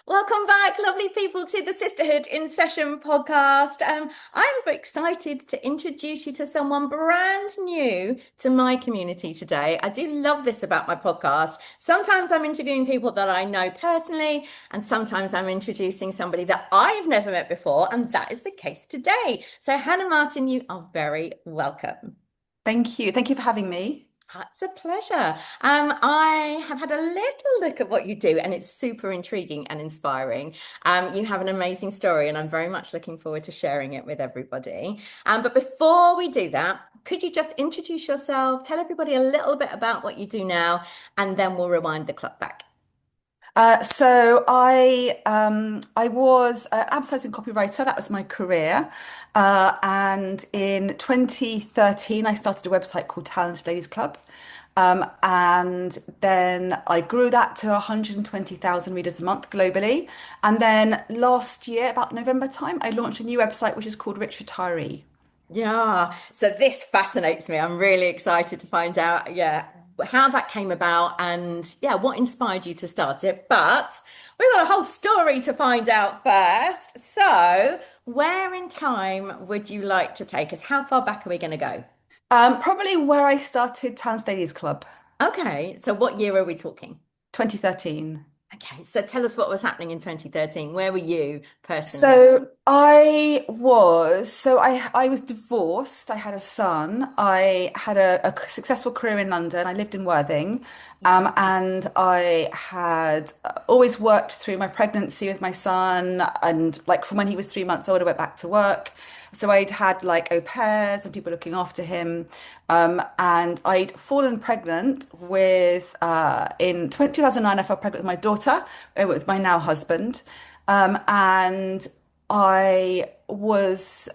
Welcome back, lovely people, to the Sisterhood in Session podcast. I'm very excited to introduce you to someone brand new to my community today. I do love this about my podcast. Sometimes I'm interviewing people that I know personally, and sometimes I'm introducing somebody that I've never met before, and that is the case today. So, Hannah Martin, you are very welcome. Thank you. Thank you for having me. It's a pleasure. I have had a little look at what you do, and it's super intriguing and inspiring. You have an amazing story, and I'm very much looking forward to sharing it with everybody. But before we do that, could you just introduce yourself, tell everybody a little bit about what you do now, and then we'll rewind the clock back. So I was advertising copywriter. That was my career. And in 2013, I started a website called Talented Ladies Club. And then I grew that to 120,000 readers a month globally. And then last year, about November time, I launched a new website which is called Rich Retiree. Yeah, so this fascinates me. I'm really excited to find out, how that came about and what inspired you to start it. But we've got a whole story to find out first. So, where in time would you like to take us? How far back are we going to go? Probably where I started Talented Ladies Club, Okay, so what year are we talking? 2013. Okay, so tell us what was happening in 2013. Where were you personally? So I was divorced. I had a son. I had a successful career in London. I lived in Worthing, and I had always worked through my pregnancy with my son, and like from when he was 3 months old, I went back to work. So I'd had like au pairs and people looking after him, and I'd fallen pregnant with in 2009. I fell pregnant with my daughter, with my now husband. And I was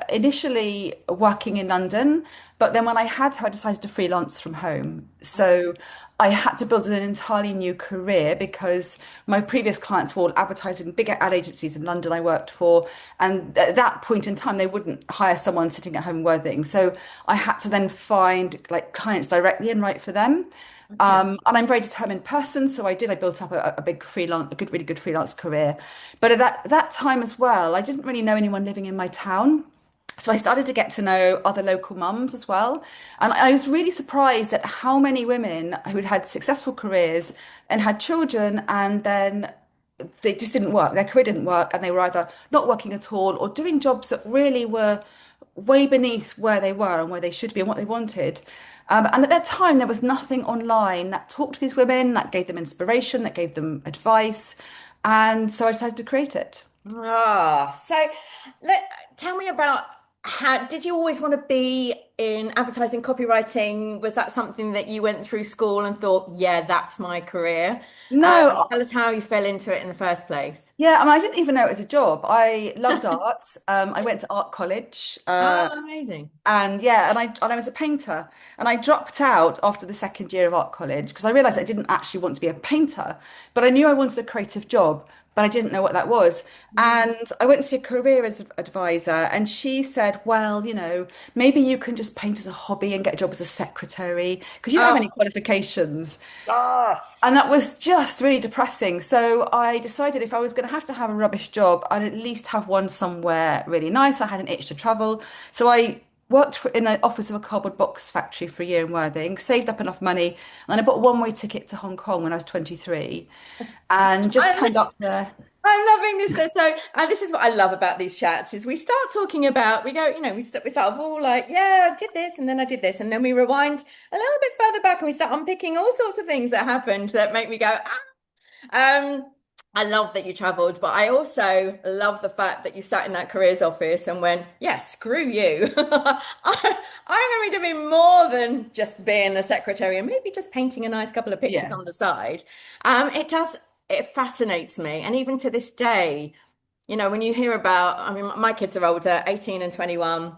initially working in London, but then when I had her, I decided to freelance from home. So I had to build an entirely new career because my previous clients were all advertising big ad agencies in London I worked for. And at that point in time, they wouldn't hire someone sitting at home worthing. So I had to then find like clients directly and write for them. Okay. And I'm a very determined person, so I did. I built up a big freelance, a good, really good freelance career. But at that time as well, I didn't really know anyone living in my town. So I started to get to know other local mums as well. And I was really surprised at how many women who had successful careers and had children, and then they just didn't work. Their career didn't work, and they were either not working at all or doing jobs that really were way beneath where they were and where they should be and what they wanted. And at that time, there was nothing online that talked to these women, that gave them inspiration, that gave them advice. And so I decided to create it. So let tell me about how did you always want to be in advertising copywriting? Was that something that you went through school and thought, yeah, that's my career? No, Tell us how you fell into it in the first place. yeah, I mean, I didn't even know it was a job. I loved art. I went to art college, Oh, amazing. and yeah, and I was a painter. And I dropped out after the second year of art college because I realized I didn't actually want to be a painter, but I knew I wanted a creative job, but I didn't know what that was. And I went to see a career as advisor, and she said, well, maybe you can just paint as a hobby and get a job as a secretary because you don't have any Oh, qualifications. gosh. And that was just really depressing. So I decided if I was going to have a rubbish job, I'd at least have one somewhere really nice. I had an itch to travel. So I worked in an office of a cardboard box factory for a year in Worthing, saved up enough money, and I bought a one-way ticket to Hong Kong when I was 23 and just I'm turned up there. I'm loving this. And this is what I love about these chats is we start talking about, we go, we start off all like, yeah, I did this and then I did this. And then we rewind a little bit further back and we start unpicking all sorts of things that happened that make me go, ah. I love that you traveled, but I also love the fact that you sat in that careers office and went, yeah, screw you. I'm going to be more than just being a secretary and maybe just painting a nice couple of pictures Yeah. on the side. It fascinates me. And even to this day, when you hear about, I mean, my kids are older, 18 and 21.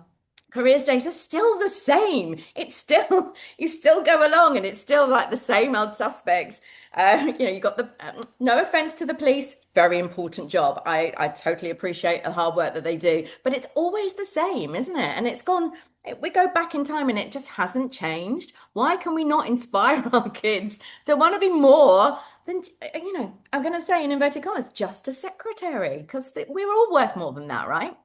Careers days are still the same. It's still, you still go along and it's still like the same old suspects. You got no offense to the police, very important job. I totally appreciate the hard work that they do, but it's always the same, isn't it? And we go back in time and it just hasn't changed. Why can we not inspire our kids to want to be more then, I'm going to say in inverted commas, just a secretary, because we're all worth more than that, right?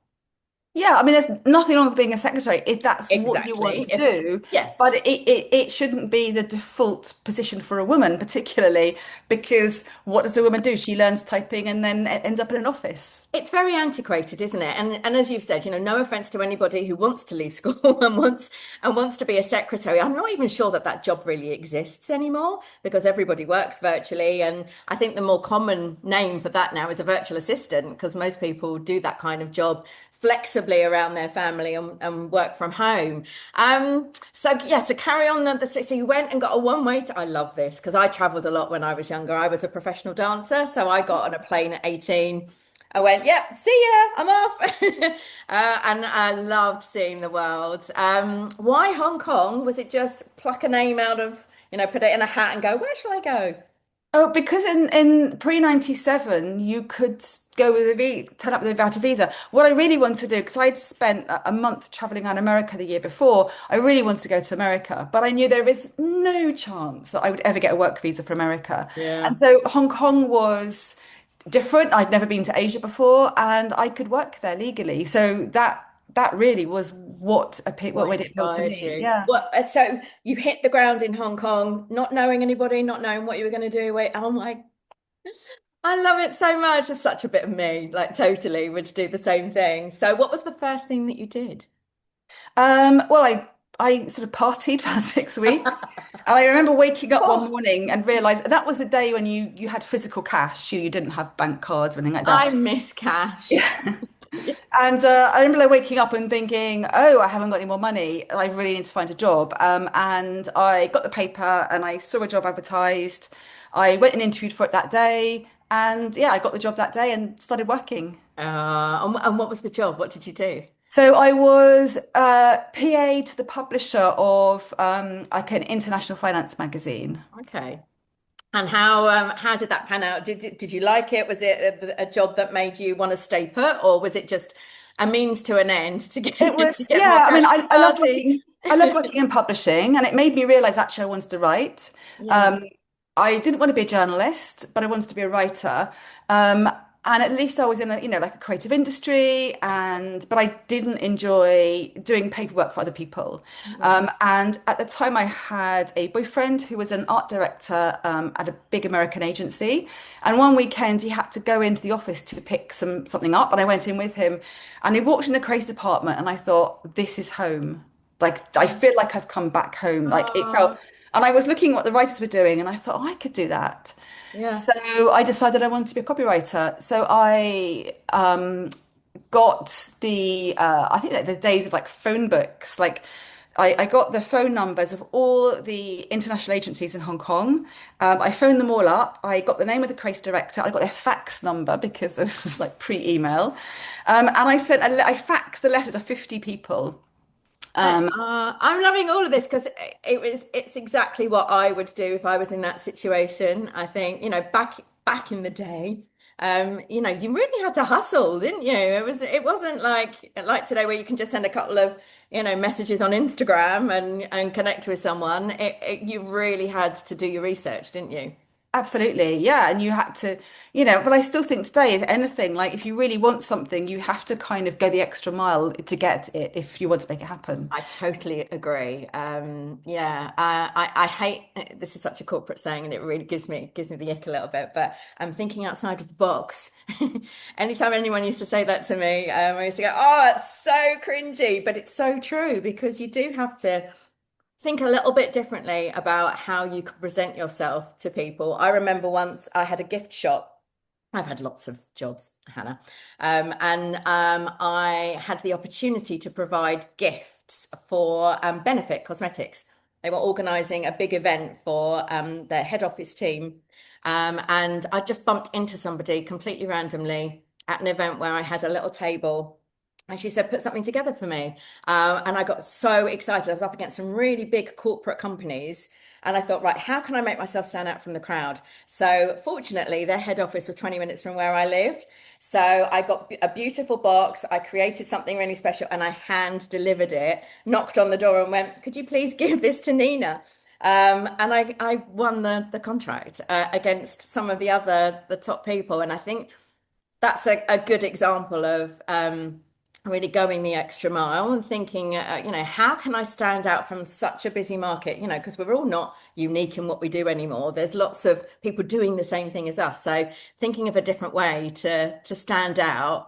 Yeah, I mean, there's nothing wrong with being a secretary if that's what you want Exactly. to If do, Yeah. but it shouldn't be the default position for a woman, particularly because what does a woman do? She learns typing and then ends up in an office. It's very antiquated, isn't it? And as you've said, no offense to anybody who wants to leave school and wants to be a secretary. I'm not even sure that that job really exists anymore because everybody works virtually. And I think the more common name for that now is a virtual assistant because most people do that kind of job flexibly around their family and work from home. So yeah, so carry on so you went and got a one-way I love this because I traveled a lot when I was younger. I was a professional dancer, so I got on a plane at 18. I went, yep, see ya, I'm off. And I loved seeing the world. Why Hong Kong? Was it just pluck a name out of, put it in a hat and go, where shall I go? Oh, because in pre-97 you could go with turn up without a visa. What I really wanted to do, because I'd spent a month traveling around America the year before, I really wanted to go to America, but I knew there is no chance that I would ever get a work visa for America. Yeah. And so Hong Kong was different. I'd never been to Asia before, and I could work there legally. So that really was what What made it appeal to inspired me. you? Yeah. So you hit the ground in Hong Kong, not knowing anybody, not knowing what you were going to do. Wait, oh my, I love it so much. It's such a bit of me, like totally would do the same thing. So what was the first thing that you did? Well, I sort of partied for 6 weeks. And I remember waking up one What? morning and realized that was the day when you had physical cash. You didn't have bank cards or anything like I that. miss cash. Yeah. And I remember like waking up and thinking, oh, I haven't got any more money. I really need to find a job. And I got the paper and I saw a job advertised. I went and interviewed for it that day. And yeah, I got the job that day and started working. And what was the job? What did you do? So I was PA to the publisher of like an international finance magazine. Okay. And how did that pan out? Did you like it? Was it a job that made you want to stay put, or was it just a means to an end to get It to was, get more yeah, I mean, cash to I loved party? working. I loved working in publishing, and it made me realize actually I wanted to write. Yeah. Um, I didn't want to be a journalist, but I wanted to be a writer. Um, and at least I was in a, like a creative industry, but I didn't enjoy doing paperwork for other people. Yeah. And at the time, I had a boyfriend who was an art director at a big American agency. And one weekend, he had to go into the office to pick something up, and I went in with him. And he walked in the creative department, and I thought, this is home. Like I feel like I've come back home. Like it felt, Oh, and I was looking at what the writers were doing, and I thought, oh, I could do that. yeah. So I decided I wanted to be a copywriter. So I got I think that the days of like phone books, like I got the phone numbers of all the international agencies in Hong Kong. I phoned them all up. I got the name of the creative director. I got their fax number because this is like pre-email. And I faxed the letter to 50 people. I'm loving all of this because it's exactly what I would do if I was in that situation. I think, back in the day, you really had to hustle, didn't you? It wasn't like today where you can just send a couple of, messages on Instagram and connect with someone. You really had to do your research, didn't you? Absolutely, yeah. And you had to, but I still think today, if anything, like if you really want something, you have to kind of go the extra mile to get it if you want to make it happen. I totally agree. Yeah, I hate this is such a corporate saying, and it really gives me the ick a little bit. But I'm thinking outside of the box. Anytime anyone used to say that to me, I used to go, "Oh, it's so cringy," but it's so true because you do have to think a little bit differently about how you can present yourself to people. I remember once I had a gift shop. I've had lots of jobs, Hannah. And I had the opportunity to provide gifts for Benefit Cosmetics. They were organising a big event for their head office team. And I just bumped into somebody completely randomly at an event where I had a little table. And she said, put something together for me. And I got so excited. I was up against some really big corporate companies. And I thought, right, how can I make myself stand out from the crowd? So fortunately, their head office was 20 minutes from where I lived. So I got a beautiful box. I created something really special and I hand delivered it, knocked on the door and went, could you please give this to Nina? And I won the contract against some of the top people. And I think that's a good example of really going the extra mile and thinking, how can I stand out from such a busy market? Because we're all not unique in what we do anymore. There's lots of people doing the same thing as us. So thinking of a different way to stand out,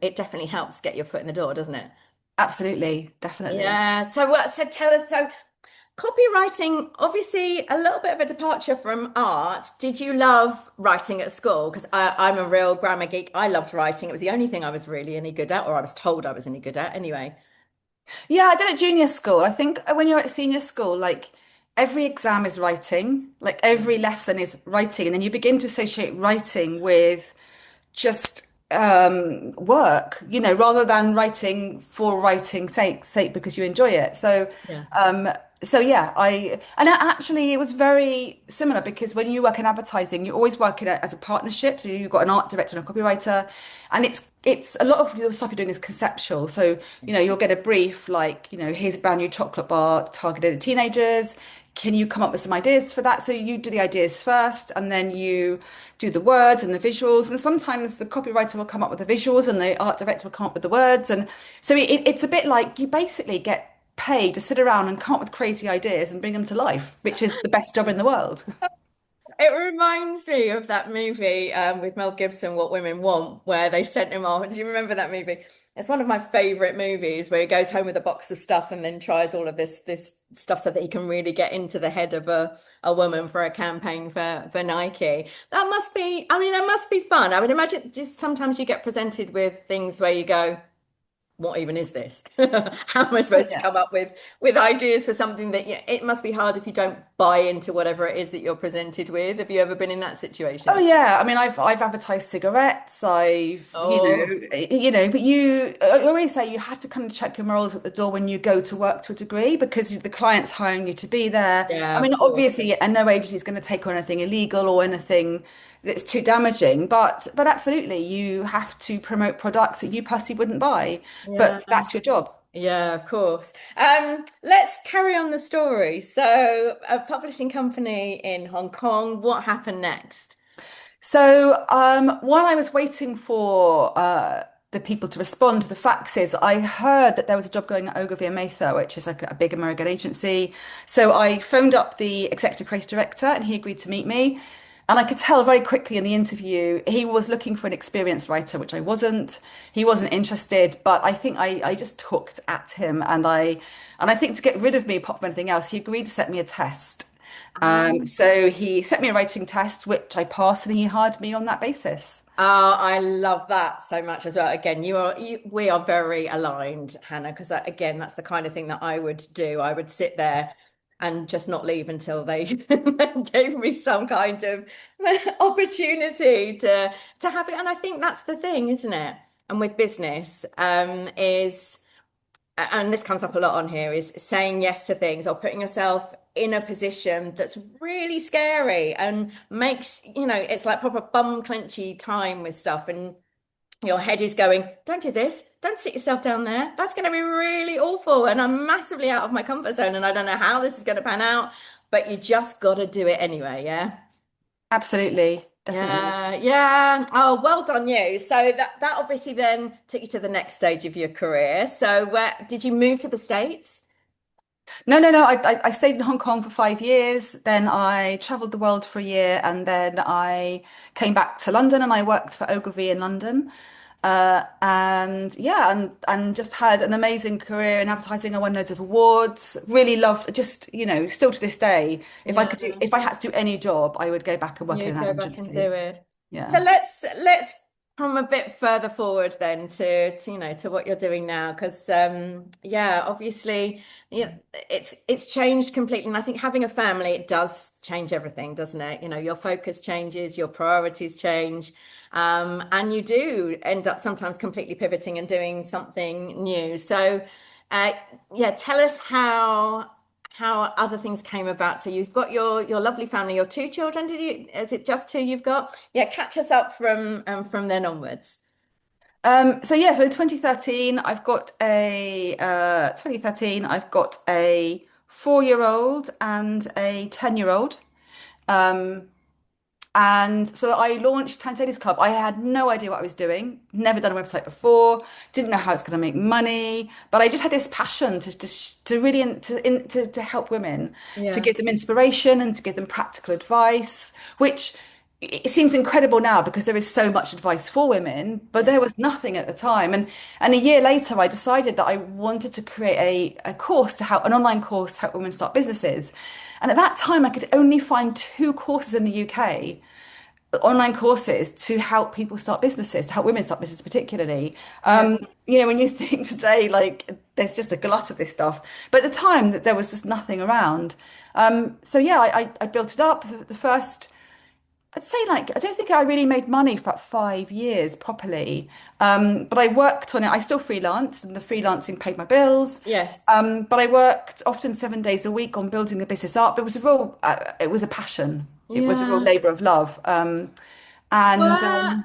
it definitely helps get your foot in the door, doesn't it? Absolutely, definitely. Yeah. So tell us. So copywriting, obviously a little bit of a departure from art. Did you love writing at school? Because I'm a real grammar geek. I loved writing. It was the only thing I was really any good at, or I was told I was any good at anyway. Yeah, I did at junior school. I think when you're at senior school, like every exam is writing, like every lesson is writing, and then you begin to associate writing with just work, rather than writing for writing's sake because you enjoy it. Yeah. Um, so yeah, actually it was very similar because when you work in advertising, you always work in it as a partnership. So you've got an art director and a copywriter, and it's a lot of the stuff you're doing is conceptual. So you'll get a brief like here's a brand new chocolate bar targeted at teenagers. Can you come up with some ideas for that? So you do the ideas first, and then you do the words and the visuals. And sometimes the copywriter will come up with the visuals, and the art director will come up with the words. And so it's a bit like you basically get paid to sit around and come up with crazy ideas and bring them to life, which is the best job in the world. It reminds me of that movie with Mel Gibson, What Women Want, where they sent him off. Do you remember that movie? It's one of my favorite movies where he goes home with a box of stuff and then tries all of this stuff so that he can really get into the head of a woman for a campaign for Nike. That must be, I mean, that must be fun. I would imagine just sometimes you get presented with things where you go, what even is this? How am I Oh, supposed to yeah. come up with ideas for something that it must be hard if you don't buy into whatever it is that you're presented with. Have you ever been in that Oh situation? yeah, I mean, I've advertised cigarettes. Oh, But I always say you have to kind of check your morals at the door when you go to work to a degree because the client's hiring you to be there. I yeah, mean, of course. obviously, and no agency is going to take on anything illegal or anything that's too damaging. But absolutely, you have to promote products that you personally wouldn't buy. Yeah, But that's your job. yeah, of course. Let's carry on the story. So, a publishing company in Hong Kong, what happened next? So, while I was waiting for the people to respond to the faxes, I heard that there was a job going at Ogilvy and Mather, which is like a big American agency. So I phoned up the executive creative director, and he agreed to meet me. And I could tell very quickly in the interview he was looking for an experienced writer, which I wasn't. He wasn't interested, but I think I just hooked at him, and I think to get rid of me, apart from anything else, he agreed to set me a test. So he set me a writing test, which I passed, and he hired me on that basis. Oh, I love that so much as well. Again, we are very aligned, Hannah, because again, that's the kind of thing that I would do. I would sit there and just not leave until they gave me some kind of opportunity to have it. And I think that's the thing, isn't it? And with business, is and this comes up a lot on here, is saying yes to things or putting yourself in a position that's really scary and makes, it's like proper bum clenchy time with stuff. And your head is going, don't do this, don't sit yourself down there. That's going to be really awful. And I'm massively out of my comfort zone and I don't know how this is going to pan out, but you just got to do it anyway. Yeah. Absolutely, definitely. Yeah, yeah. Oh, well done you. So that obviously then took you to the next stage of your career. So where did you move to the States? No, no, no. I stayed in Hong Kong for 5 years. Then I traveled the world for a year, and then I came back to London, and I worked for Ogilvy in London. And yeah, and just had an amazing career in advertising. I won loads of awards. Really loved, just still to this day, Yeah, if I had to do any job, I would go back and work in you an ad go back and agency. do it. So Yeah. let's come a bit further forward then to to what you're doing now because yeah, obviously it's changed completely and I think having a family it does change everything, doesn't it? Your focus changes, your priorities change. And you do end up sometimes completely pivoting and doing something new. So, uh, yeah, tell us how other things came about. So you've got your lovely family, your two children. Did you? Is it just two you've got? Yeah, catch us up from then onwards. So in 2013, I've got a 4-year-old and a 10-year-old. Um, and so I launched Tiny Ladies Club. I had no idea what I was doing, never done a website before, didn't know how it's going to make money, but I just had this passion to really to help women, to Yeah. give them inspiration and to give them practical advice, which it seems incredible now because there is so much advice for women, but Yeah. there was nothing at the time. And a year later, I decided that I wanted to create a course to help an online course to help women start businesses. And at that time, I could only find 2 courses in the UK, online courses to help people start businesses, to help women start businesses particularly. Yeah. When you think today, like there's just a glut of this stuff, but at the time that there was just nothing around. So yeah, I built it up. The first, I'd say like I don't think I really made money for about 5 years properly. But I worked on it. I still freelance, and the freelancing paid my bills. Yes. But I worked often 7 days a week on building the business up. It was a passion. It was a real Yeah. labor of love. And Well,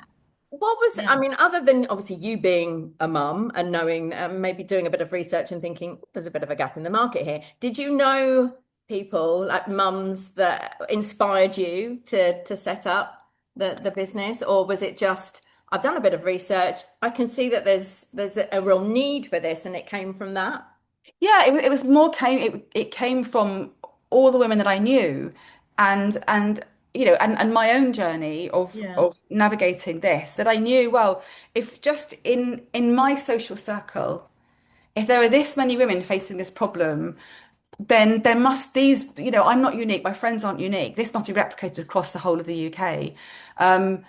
what was, Yeah. I mean, other than obviously you being a mum and knowing, maybe doing a bit of research and thinking there's a bit of a gap in the market here, did you know people like mums that inspired you to set up the business, or was it just I've done a bit of research, I can see that there's a real need for this, and it came from that? Yeah, it was more it came from all the women that I knew, and and my own journey Yeah. of navigating this, that I knew, well, if just in my social circle, if there are this many women facing this problem, then there must these, I'm not unique, my friends aren't unique. This must be replicated across the whole of the UK.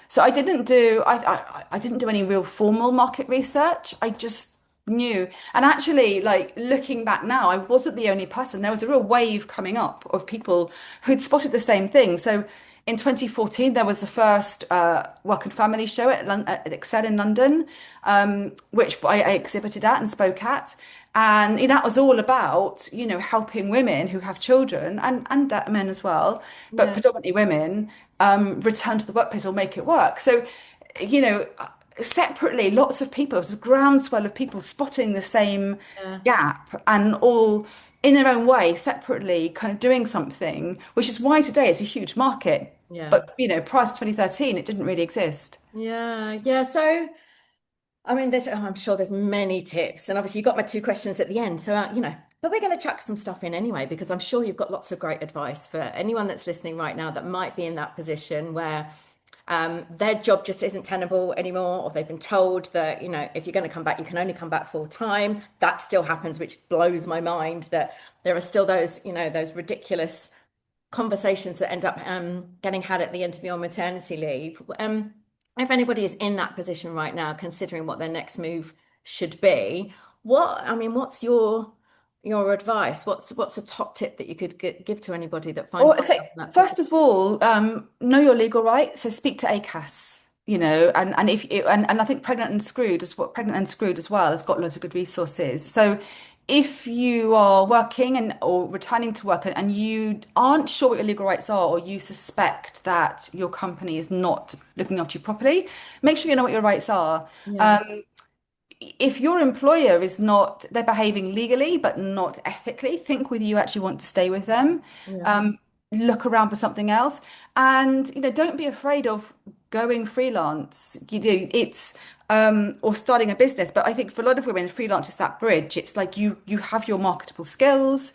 So I didn't do any real formal market research. I just knew. And actually, like looking back now, I wasn't the only person. There was a real wave coming up of people who'd spotted the same thing. So in 2014, there was the first work and family show at Excel in London, which I exhibited at and spoke at. And that was all about, helping women who have children and men as well, but Yeah. predominantly women, return to the workplace or make it work. So, you know, separately, lots of people, it was a groundswell of people spotting the same Yeah. gap and all in their own way, separately, kind of doing something, which is why today it's a huge market. Yeah. But, prior to 2013, it didn't really exist. Yeah. Yeah. So I mean, I'm sure there's many tips, and obviously you got my two questions at the end. So, but we're going to chuck some stuff in anyway, because I'm sure you've got lots of great advice for anyone that's listening right now that might be in that position where their job just isn't tenable anymore, or they've been told that, if you're going to come back, you can only come back full time. That still happens, which blows my mind that there are still those, those ridiculous conversations that end up getting had at the end of your maternity leave. If anybody is in that position right now, considering what their next move should be, what's your advice? What's a top tip that you could give to anybody that finds Well, so themselves in that first position? of all, know your legal rights. So speak to ACAS, and if and I think Pregnant and Screwed as well has got loads of good resources. So if you are working or returning to work and you aren't sure what your legal rights are, or you suspect that your company is not looking after you properly, make sure you know what your rights are. Yeah, If your employer is not, they're behaving legally but not ethically, think whether you actually want to stay with them. yeah, Um, Look around for something else, and don't be afraid of going freelance. It's or starting a business. But I think for a lot of women, freelance is that bridge. It's like you have your marketable skills.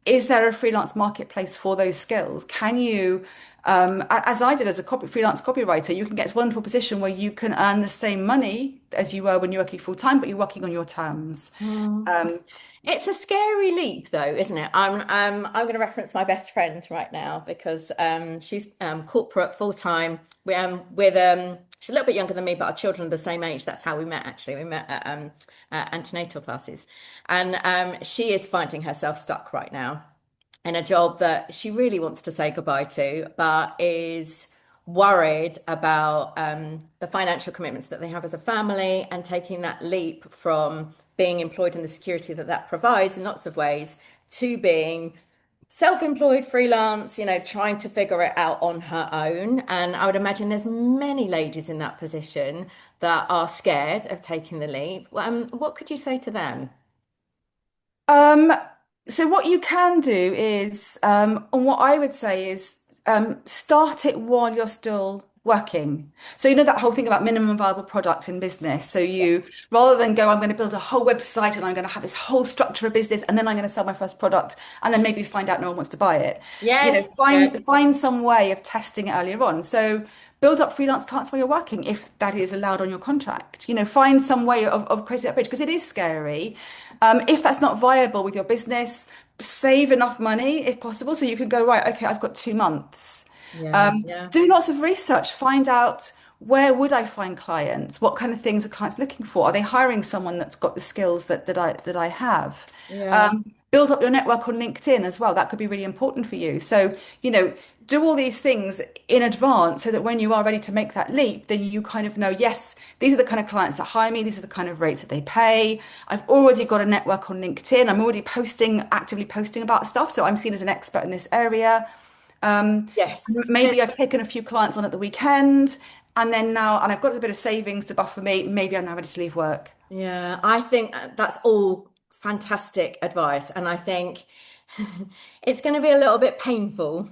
Is there a freelance marketplace for those skills? Can you, as I did as a freelance copywriter, you can get to a wonderful position where you can earn the same money as you were when you're working full time, but you're working on your terms. yeah. Um, It's a scary leap, though, isn't it? I'm going to reference my best friend right now because she's corporate full time. With she's a little bit younger than me, but our children are the same age. That's how we met. Actually, we met at antenatal classes, and she is finding herself stuck right now in a job that she really wants to say goodbye to, but is worried about the financial commitments that they have as a family, and taking that leap from being employed in the security that that provides in lots of ways to being self-employed freelance, trying to figure it out on her own. And I would imagine there's many ladies in that position that are scared of taking the leap. What could you say to them? um, So what you can do is, and what I would say is, start it while you're still working. So you know that whole thing about minimum viable product in business. So you, rather than go, I'm going to build a whole website and I'm going to have this whole structure of business, and then I'm going to sell my first product, and then maybe find out no one wants to buy it. You know, Yes, yeah, find some way of testing it earlier on. So build up freelance clients while you're working, if that is allowed on your contract. You know, find some way of creating that bridge because it is scary. If that's not viable with your business, save enough money if possible so you can go, right, okay, I've got 2 months. yeah, yeah, Do lots of research, find out where would I find clients? What kind of things are clients looking for? Are they hiring someone that's got the skills that I have? yeah. Build up your network on LinkedIn as well. That could be really important for you. So, you know, do all these things in advance so that when you are ready to make that leap, then you kind of know, yes, these are the kind of clients that hire me, these are the kind of rates that they pay. I've already got a network on LinkedIn. I'm already actively posting about stuff. So I'm seen as an expert in this area. Yes. Maybe I've taken a few clients on at the weekend, and then now, and I've got a bit of savings to buffer me. Maybe I'm now ready to leave work. Yeah, I think that's all fantastic advice. And I think it's going to be a little bit painful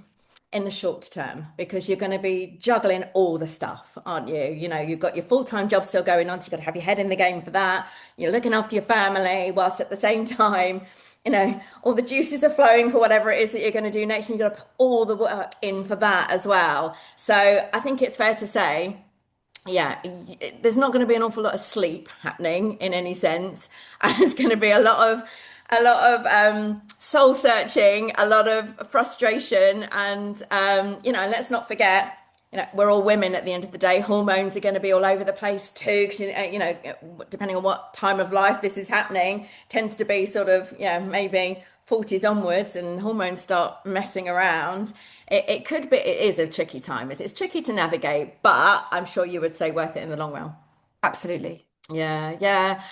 in the short term because you're going to be juggling all the stuff, aren't you? You know, you've got your full-time job still going on, so you've got to have your head in the game for that. You're looking after your family whilst at the same time, you know, all the juices are flowing for whatever it is that you're going to do next, and you've got to put all the work in for that as well. So I think it's fair to say yeah, there's not going to be an awful lot of sleep happening in any sense. And it's going to be a lot of soul searching, a lot of frustration, and let's not forget, we're all women at the end of the day. Hormones are going to be all over the place too, because depending on what time of life this is happening, tends to be sort of maybe 40s onwards, and hormones start messing around. It could be, it is a tricky time. It's tricky to navigate, but I'm sure you would say worth it in the long run. Absolutely. Yeah, yeah.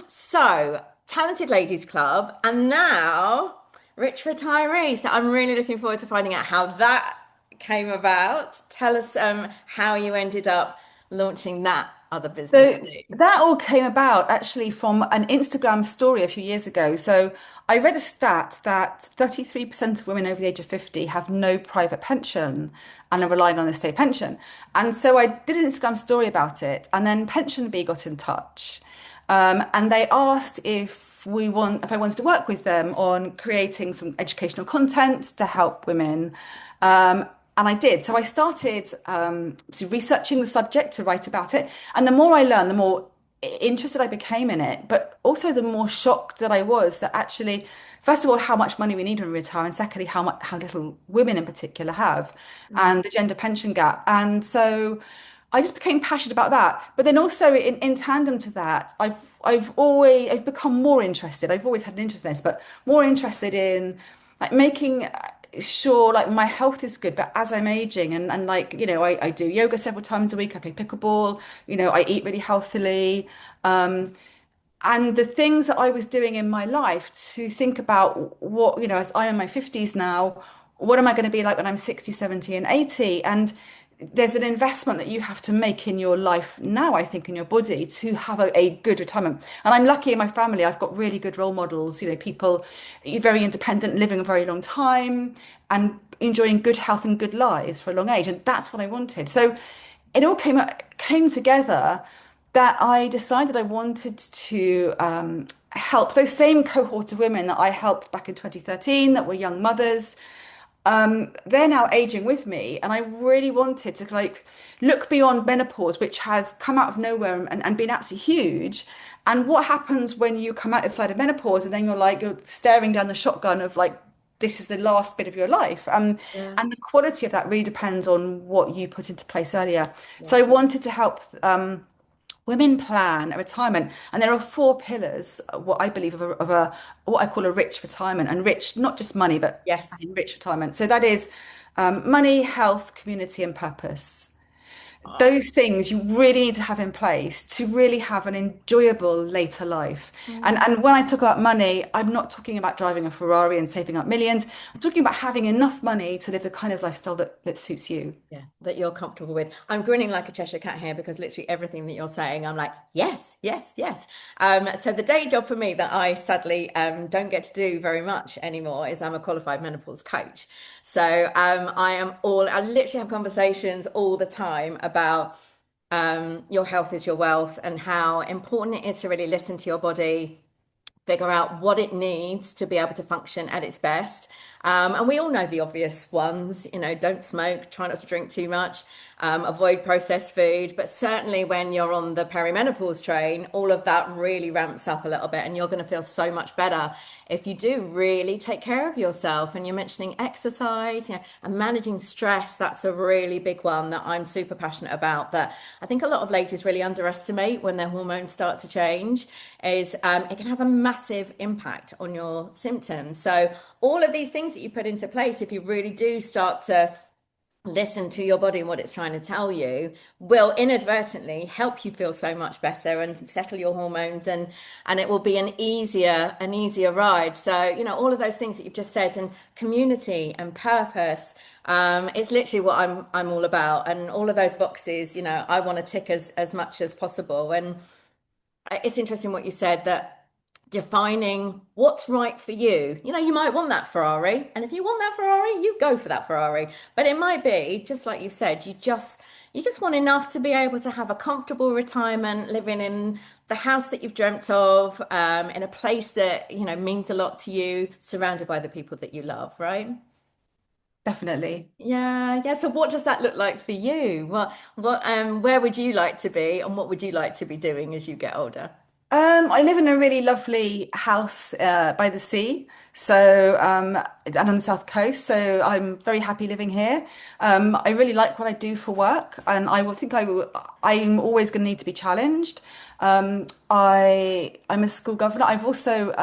So Talented Ladies Club, and now Rich Retiree. So I'm really looking forward to finding out how that came about. Tell us how you ended up launching that other business So too. that all came about actually from an Instagram story a few years ago. So I read a stat that 33% of women over the age of 50 have no private pension and are relying on the state pension. And so I did an Instagram story about it, and then Pension Bee got in touch. And they asked if I wanted to work with them on creating some educational content to help women. And I did. So I started researching the subject to write about it. And the more I learned, the more interested I became in it, but also the more shocked that I was that actually, first of all, how much money we need when we retire, and secondly, how little women in particular have, and the gender pension gap. And so I just became passionate about that. But then also in tandem to that, I've become more interested. I've always had an interest in this, but more interested in like making sure like my health is good, but as I'm aging and like, I do yoga several times a week, I play pickleball, I eat really healthily. And the things that I was doing in my life to think about what, as I'm in my 50s now, what am I going to be like when I'm 60, 70, and 80? And there's an investment that you have to make in your life now, I think, in your body to have a good retirement. And I'm lucky in my family, I've got really good role models, people very independent, living a very long time and enjoying good health and good lives for a long age. And that's what I wanted. So it all came together that I decided I wanted to help those same cohort of women that I helped back in 2013 that were young mothers. They're now aging with me, and I really wanted to like look beyond menopause, which has come out of nowhere and been absolutely huge. And what happens when you come out inside of menopause and then you're staring down the shotgun of like this is the last bit of your life. Yeah, And the quality of that really depends on what you put into place earlier. yeah. So I wanted to help women plan a retirement, and there are 4 pillars, what I believe of a what I call a rich retirement, and rich not just money, but Yes. rich retirement. So that is money, health, community, and purpose. Those things you really need to have in place to really have an enjoyable later life. Mm. And when I talk about money, I'm not talking about driving a Ferrari and saving up millions. I'm talking about having enough money to live the kind of lifestyle that suits you. Yeah, that you're comfortable with. I'm grinning like a Cheshire cat here because literally everything that you're saying, I'm like, yes, yes, yes. So the day job for me that I sadly don't get to do very much anymore is I'm a qualified menopause coach. So I literally have conversations all the time about your health is your wealth and how important it is to really listen to your body, figure out what it needs to be able to function at its best. And we all know the obvious ones, don't smoke, try not to drink too much, avoid processed food. But certainly when you're on the perimenopause train, all of that really ramps up a little bit, and you're going to feel so much better if you do really take care of yourself. And you're mentioning exercise, and managing stress. That's a really big one that I'm super passionate about, that I think a lot of ladies really underestimate when their hormones start to change, is it can have a massive impact on your symptoms. So all of these things that you put into place, if you really do start to listen to your body and what it's trying to tell you, will inadvertently help you feel so much better and settle your hormones, and it will be an easier ride. So all of those things that you've just said, and community and purpose, it's literally what I'm all about. And all of those boxes, I want to tick as much as possible. And it's interesting what you said, that defining what's right for you. You might want that Ferrari, and if you want that Ferrari, you go for that Ferrari. But it might be, just like you said, you just want enough to be able to have a comfortable retirement, living in the house that you've dreamt of, in a place that means a lot to you, surrounded by the people that you love, right? Definitely. Yeah, yeah. So what does that look like for you? Where would you like to be, and what would you like to be doing as you get older? I live in a really lovely house by the sea, so and on the south coast. So I'm very happy living here. I really like what I do for work, and I will think I will. I'm always going to need to be challenged. I'm a school governor. I've also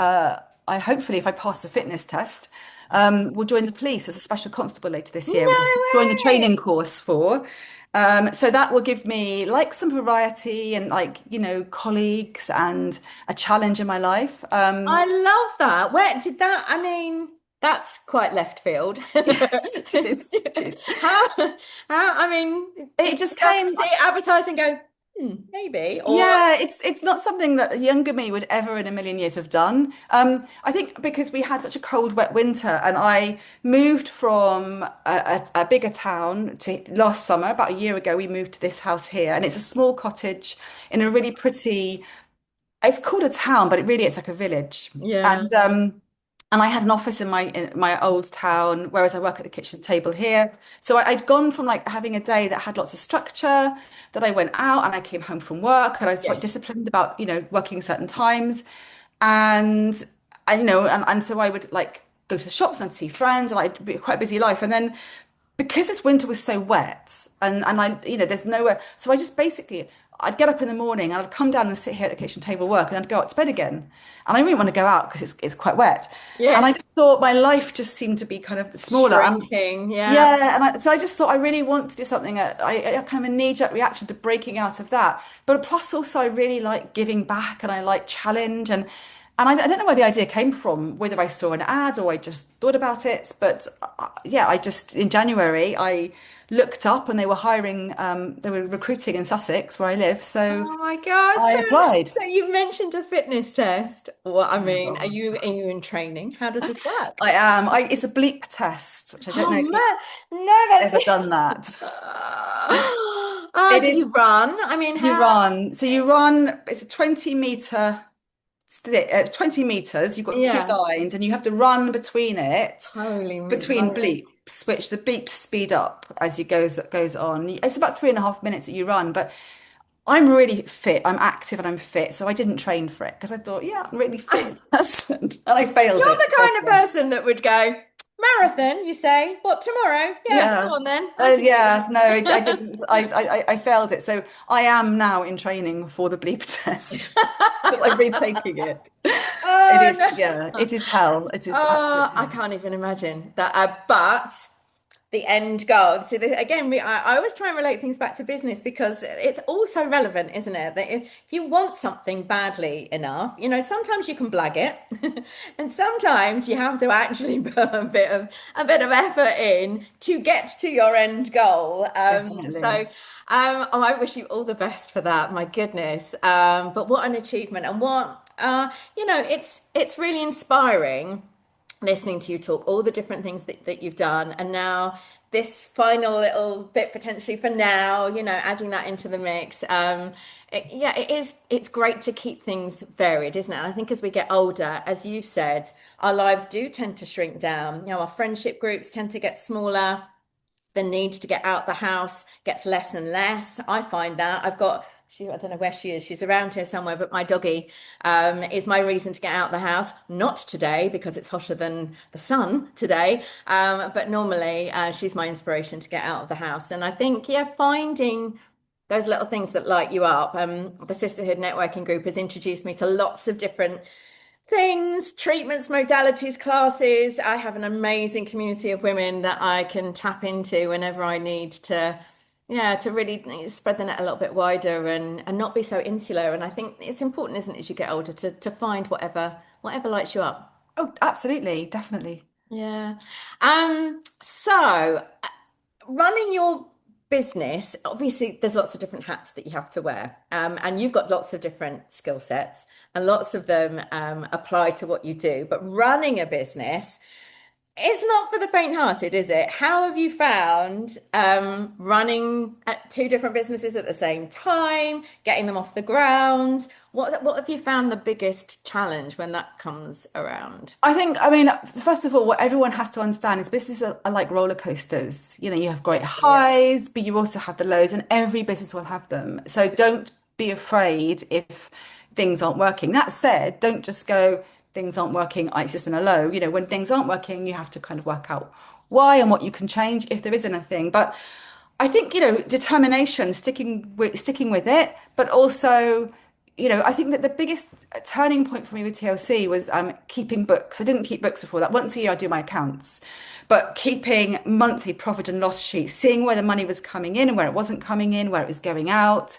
I hopefully, if I pass the fitness test, will join the police as a special constable later this year, which No I'm join the way. training course for. So that will give me like some variety and like, colleagues and a challenge in my life. I love that. Where did that? I mean, that's quite left field. Yes, it is. It is. How, I mean, did It you just just came. see it advertised and go, maybe? Or, Yeah, it's not something that younger me would ever in a million years have done. I think because we had such a cold, wet winter, and I moved from a bigger town to last summer, about a year ago, we moved to this house here, and it's a small cottage in a really pretty. It's called a town, but it's like a village. yeah. And I had an office in my old town, whereas I work at the kitchen table here. So I'd gone from like having a day that had lots of structure, that I went out and I came home from work and I was quite Yes. disciplined about, working certain times. And and so I would like go to the shops and I'd see friends and I'd be quite a busy life. And then because this winter was so wet and there's nowhere, so I just basically I'd get up in the morning and I'd come down and sit here at the kitchen table work and I'd go out to bed again, and I really want to go out because it's quite wet, and I Yes. just thought my life just seemed to be kind of smaller. Shrinking. Yeah. Yeah, and so I just thought I really want to do something. I kind of a knee-jerk reaction to breaking out of that, but plus also I really like giving back and I like challenge, and I don't know where the idea came from, whether I saw an ad or I just thought about it. But yeah, I just, in January, I looked up and they were hiring, they were recruiting in Sussex, where I live. So Oh my God. I So, applied. so you mentioned a fitness test. Well, I Oh my mean, are God. you are you in training? How does this work? I am. It's a bleep test, which I don't Oh know if you've man, no, that's ever done that. It do is, you run? I mean, you how? run. So you run, it's a 20 meters. You've got two Yeah. lines and you have to run between it. Holy Between moly. bleeps, which the bleeps speed up as you goes on. It's about 3.5 minutes that you run, but I'm really fit. I'm active and I'm fit, so I didn't train for it because I thought, yeah, I'm really fit person, and I failed You're it. the kind of person that would go, marathon, you say? What, tomorrow? Yeah, Yeah. go on then. I can do Yeah, no, I that. didn't. I failed it. So I am now in training for the bleep test because I'm retaking it. It Oh is, yeah, no. it is hell. It is Oh, absolute I hell. can't even imagine that. But the end goal. So again, I always try and relate things back to business because it's also relevant, isn't it? That if you want something badly enough, sometimes you can blag it, and sometimes you have to actually put a bit of effort in to get to your end goal. Definitely. Oh, I wish you all the best for that. My goodness. But what an achievement, and it's really inspiring listening to you talk all the different things that you've done, and now this final little bit potentially for now, adding that into the mix. Yeah, it's great to keep things varied, isn't it? And I think as we get older, as you said, our lives do tend to shrink down. Our friendship groups tend to get smaller. The need to get out the house gets less and less. I find that I don't know where she is. She's around here somewhere, but my doggy is my reason to get out the house. Not today because it's hotter than the sun today, but normally she's my inspiration to get out of the house. And I think, yeah, finding those little things that light you up. The Sisterhood networking group has introduced me to lots of different things, treatments, modalities, classes. I have an amazing community of women that I can tap into whenever I need to, yeah, to really spread the net a little bit wider and not be so insular. And I think it's important, isn't it, as you get older to find whatever lights you up. Oh, absolutely, definitely. Yeah. So running your business, obviously there's lots of different hats that you have to wear, and you've got lots of different skill sets, and lots of them apply to what you do. But running a business is not for the faint-hearted, is it? How have you found running at two different businesses at the same time, getting them off the ground? What have you found the biggest challenge when that comes around? I mean, first of all, what everyone has to understand is businesses are like roller coasters. You have great Yeah. highs, but you also have the lows, and every business will have them. So don't be afraid if things aren't working. That said, don't just go, things aren't working, it's just in a low. When things aren't working, you have to kind of work out why and what you can change if there is anything. But I think, determination, sticking with it, but also, I think that the biggest turning point for me with TLC was keeping books. I didn't keep books before that. Once a year, I do my accounts, but keeping monthly profit and loss sheets, seeing where the money was coming in and where it wasn't coming in, where it was going out,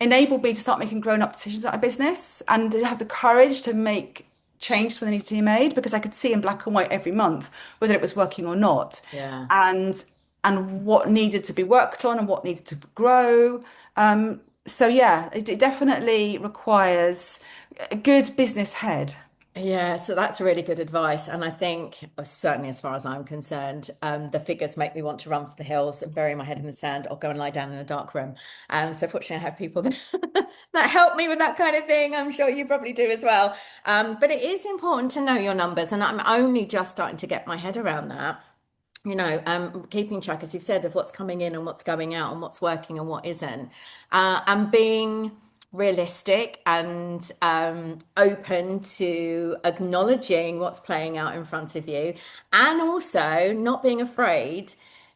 enabled me to start making grown-up decisions at a business and to have the courage to make changes when they needed to be made because I could see in black and white every month whether it was working or not, Yeah. and what needed to be worked on and what needed to grow. So yeah, it definitely requires a good business head. Yeah, so that's really good advice. And I think, certainly as far as I'm concerned, the figures make me want to run for the hills and bury my head in the sand or go and lie down in a dark room. So fortunately, I have people that help me with that kind of thing. I'm sure you probably do as well. But it is important to know your numbers. And I'm only just starting to get my head around that. Keeping track, as you've said, of what's coming in and what's going out and what's working and what isn't, and being realistic and open to acknowledging what's playing out in front of you, and also not being afraid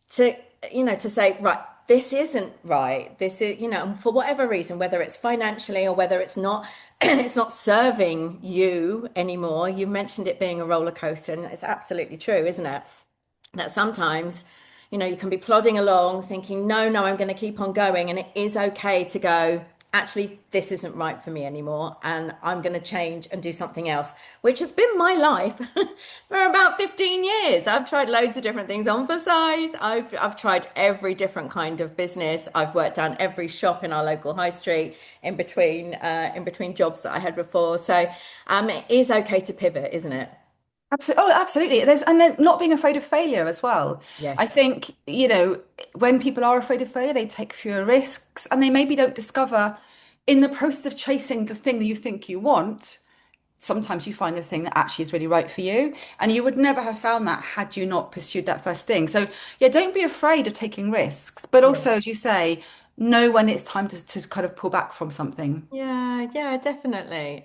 to, to say, right, this isn't right. This is, for whatever reason, whether it's financially or whether it's not, it's not serving you anymore. You mentioned it being a roller coaster, and it's absolutely true, isn't it? That sometimes, you can be plodding along thinking, no, I'm going to keep on going. And it is okay to go, actually, this isn't right for me anymore. And I'm going to change and do something else, which has been my life for about 15 years. I've tried loads of different things on for size. I've tried every different kind of business. I've worked down every shop in our local high street in between jobs that I had before. So it is okay to pivot, isn't it? Absolutely. Oh, absolutely. And then not being afraid of failure as well. I Yes. think, when people are afraid of failure, they take fewer risks and they maybe don't discover in the process of chasing the thing that you think you want, sometimes you find the thing that actually is really right for you. And you would never have found that had you not pursued that first thing. So yeah, don't be afraid of taking risks, but Yeah. also, as you say, know when it's time to kind of pull back from something. Yeah, yeah, definitely.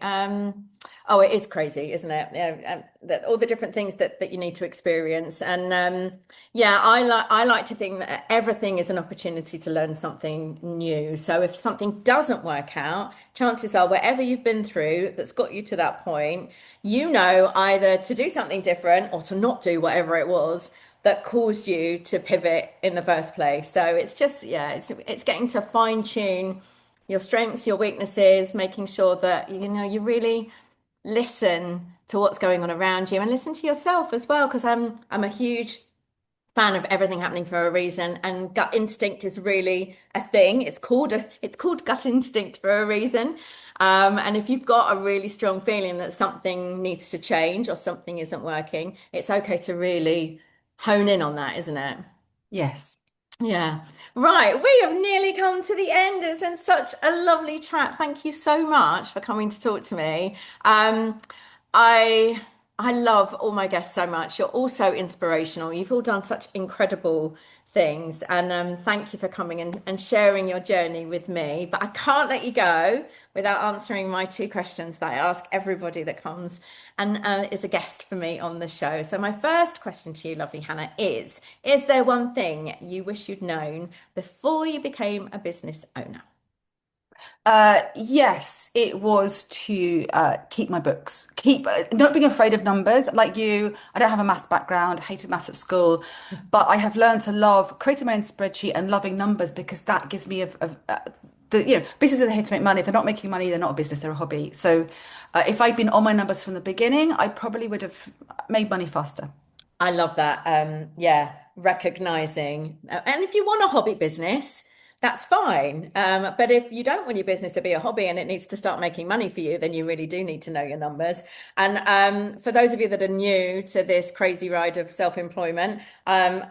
Oh, it is crazy, isn't it? Yeah, all the different things that you need to experience, and yeah, I like to think that everything is an opportunity to learn something new. So if something doesn't work out, chances are wherever you've been through that's got you to that point, either to do something different or to not do whatever it was that caused you to pivot in the first place. So it's just, yeah, it's getting to fine tune your strengths, your weaknesses, making sure that you really listen to what's going on around you and listen to yourself as well. Because I'm a huge fan of everything happening for a reason, and gut instinct is really a thing. It's called gut instinct for a reason. And if you've got a really strong feeling that something needs to change or something isn't working, it's okay to really hone in on that, isn't it? Yes. Yeah. Right. We have nearly come to the end. It's been such a lovely chat. Thank you so much for coming to talk to me. I I love all my guests so much. You're also inspirational. You've all done such incredible things. And thank you for coming and sharing your journey with me. But I can't let you go without answering my two questions that I ask everybody that comes and is a guest for me on the show. So my first question to you, lovely Hannah, is there one thing you wish you'd known before you became a business owner? Yes, it was to keep my books, keep not being afraid of numbers. Like you, I don't have a maths background, hated maths at school, but I have learned to love creating my own spreadsheet and loving numbers because that gives me businesses are here to make money. If they're not making money, they're not a business, they're a hobby. So if I'd been on my numbers from the beginning, I probably would have made money faster. I love that. Yeah, recognizing. And if you want a hobby business, that's fine. But if you don't want your business to be a hobby and it needs to start making money for you, then you really do need to know your numbers. And for those of you that are new to this crazy ride of self-employment,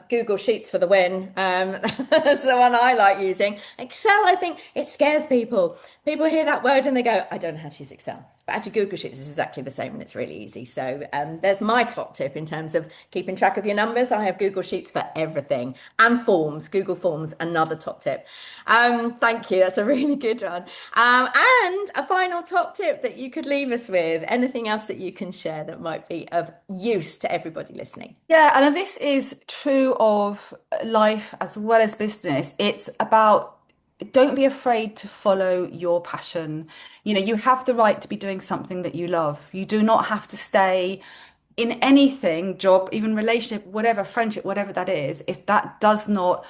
Google Sheets for the win. That's the one I like using. Excel, I think it scares people. People hear that word and they go, I don't know how to use Excel. But actually, Google Sheets is exactly the same and it's really easy. So there's my top tip in terms of keeping track of your numbers. I have Google Sheets for everything and forms, Google Forms, another top tip. Thank you. That's a really good one. And a final top tip that you could leave us with. Anything else that you can share that might be of use to everybody listening? Yeah, and this is true of life as well as business. It's about don't be afraid to follow your passion. You know, you have the right to be doing something that you love. You do not have to stay in anything, job, even relationship, whatever, friendship, whatever that is, if that does not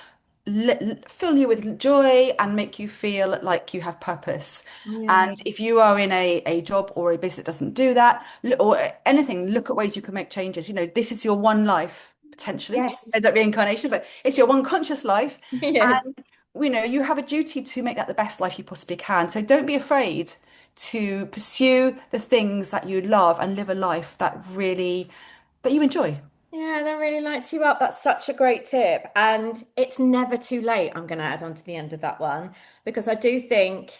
fill you with joy and make you feel like you have purpose. Yeah. And if you are in a job or a business that doesn't do that, or anything, look at ways you can make changes. You know, this is your one life, potentially. Yes. There's not reincarnation, but it's your one conscious life. Yes. And, you have a duty to make that the best life you possibly can. So don't be afraid to pursue the things that you love and live a life that you enjoy. Yeah, that really lights you up. That's such a great tip. And it's never too late. I'm going to add on to the end of that one because I do think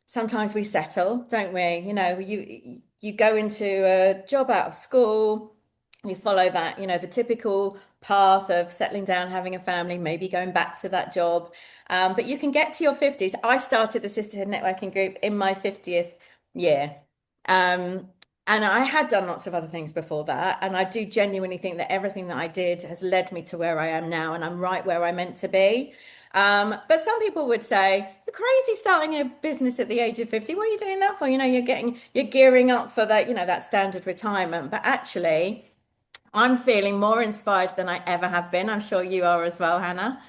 sometimes we settle, don't we? You go into a job out of school, you follow that, the typical path of settling down, having a family, maybe going back to that job. But you can get to your 50s. I started the Sisterhood networking group in my 50th year. Um, and I had done lots of other things before that. And I do genuinely think that everything that I did has led me to where I am now, and I'm right where I'm meant to be. But some people would say, you're crazy starting a business at the age of 50. What are you doing that for? You're gearing up for that, that standard retirement. But actually, I'm feeling more inspired than I ever have been. I'm sure you are as well, Hannah.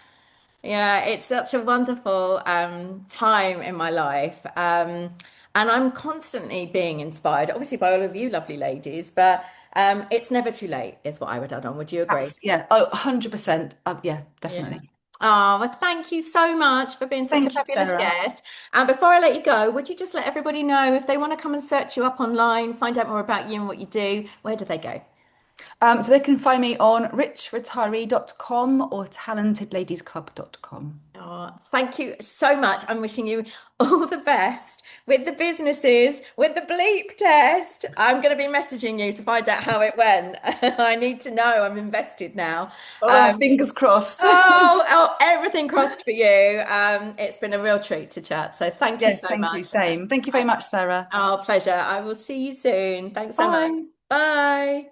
Yeah, it's such a wonderful time in my life. And I'm constantly being inspired, obviously by all of you lovely ladies, but it's never too late, is what I would add on. Would you agree? Yeah. Oh, 100%. Yeah, Yeah. definitely. Oh, well, thank you so much for being such a Thank you, fabulous Sarah. guest. And before I let you go, would you just let everybody know if they want to come and search you up online, find out more about you and what you do, where do they go? So they can find me on richretiree.com or talentedladiesclub.com. Oh, thank you so much. I'm wishing you all the best with the businesses, with the bleep test. I'm going to be messaging you to find out how it went. I need to know. I'm invested now. Oh, Um, fingers crossed. everything crossed for you. It's been a real treat to chat. So thank you Yes, so thank you. much. Same. Thank you very much, Sarah. Pleasure. I will see you soon. Thanks so much. Bye. Bye.